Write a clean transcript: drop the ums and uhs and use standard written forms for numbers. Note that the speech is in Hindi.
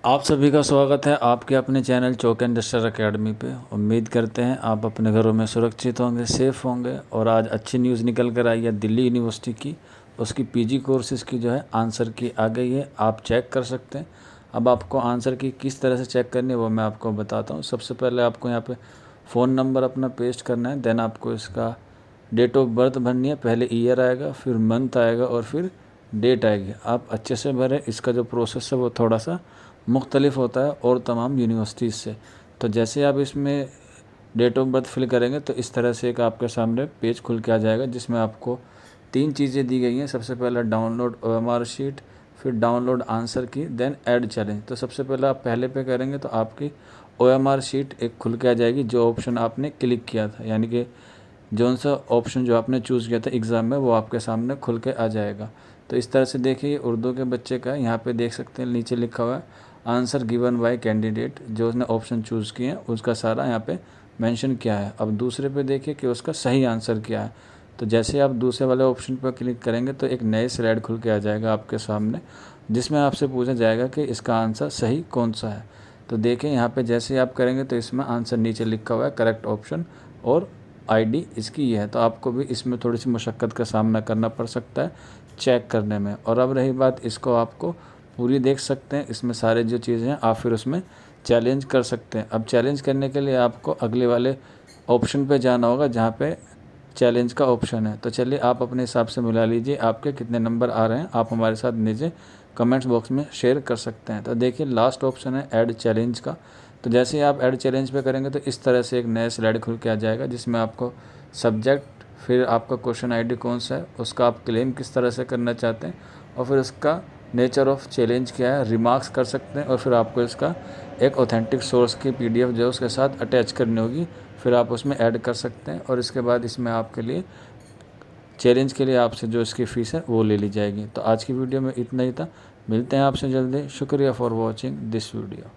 आप सभी का स्वागत है आपके अपने channel chalk and Juster academy पे। उम्मीद करते हैं आप अपने घरों में सुरक्षित होंगे, सेफ़ होंगे। और आज अच्छी न्यूज़ निकल कर आई है दिल्ली यूनिवर्सिटी की, उसकी पीजी कोर्सेज़ की जो है आंसर की आ गई है। आप चेक कर सकते हैं। अब आपको आंसर की किस तरह से चेक करनी है वो मैं आपको बताता हूँ। सबसे पहले आपको यहाँ पर फ़ोन नंबर अपना पेस्ट करना है, देन आपको इसका डेट ऑफ बर्थ भरनी है। पहले ईयर आएगा, फिर मंथ आएगा और फिर डेट आएगी। आप अच्छे से भरें। इसका जो प्रोसेस है वो थोड़ा सा मुख्तलिफ होता है और तमाम यूनिवर्सिटीज़ से। तो जैसे आप इसमें डेट ऑफ बर्थ फिल करेंगे तो इस तरह से एक आपके सामने पेज खुल के आ जाएगा, जिसमें आपको 3 चीज़ें दी गई हैं। सबसे पहले डाउनलोड OMR शीट, फिर डाउनलोड आंसर की, देन ऐड चैलेंज। तो सबसे पहले आप पहले पे करेंगे तो आपकी OMR शीट एक खुल के आ जाएगी, जो ऑप्शन आपने क्लिक किया था, यानी कि जौन सा ऑप्शन जो आपने चूज़ किया था एग्ज़ाम में वो आपके सामने खुल के आ जाएगा। तो इस तरह से देखिए उर्दू के बच्चे का यहाँ पे देख सकते हैं नीचे लिखा हुआ है आंसर गिवन बाय कैंडिडेट, जो उसने ऑप्शन चूज़ किए हैं उसका सारा यहाँ पे मेंशन किया है। अब दूसरे पे देखिए कि उसका सही आंसर क्या है। तो जैसे आप दूसरे वाले ऑप्शन पर क्लिक करेंगे तो एक नए स्लाइड खुल के आ जाएगा आपके सामने, जिसमें आपसे पूछा जाएगा कि इसका आंसर सही कौन सा है। तो देखिए यहाँ पे जैसे आप करेंगे तो इसमें आंसर नीचे लिखा हुआ है करेक्ट ऑप्शन और आईडी इसकी ये है। तो आपको भी इसमें थोड़ी सी मुशक्क़त का सामना करना पड़ सकता है चेक करने में। और अब रही बात, इसको आपको पूरी देख सकते हैं, इसमें सारे जो चीज़ें हैं आप फिर उसमें चैलेंज कर सकते हैं। अब चैलेंज करने के लिए आपको अगले वाले ऑप्शन पे जाना होगा जहाँ पे चैलेंज का ऑप्शन है। तो चलिए आप अपने हिसाब से मिला लीजिए आपके कितने नंबर आ रहे हैं। आप हमारे साथ नीचे कमेंट्स बॉक्स में शेयर कर सकते हैं। तो देखिए लास्ट ऑप्शन है ऐड चैलेंज का। तो जैसे ही आप ऐड चैलेंज पे करेंगे तो इस तरह से एक नया स्लाइड खुल के आ जाएगा, जिसमें आपको सब्जेक्ट, फिर आपका क्वेश्चन आईडी कौन सा है, उसका आप क्लेम किस तरह से करना चाहते हैं, और फिर उसका नेचर ऑफ चैलेंज क्या है, रिमार्क्स कर सकते हैं। और फिर आपको इसका एक ऑथेंटिक सोर्स की PDF जो है उसके साथ अटैच करनी होगी, फिर आप उसमें ऐड कर सकते हैं। और इसके बाद इसमें आपके लिए चैलेंज के लिए आपसे जो इसकी फ़ीस है वो ले ली जाएगी। तो आज की वीडियो में इतना ही था। मिलते हैं आपसे जल्दी। शुक्रिया फॉर वॉचिंग दिस वीडियो।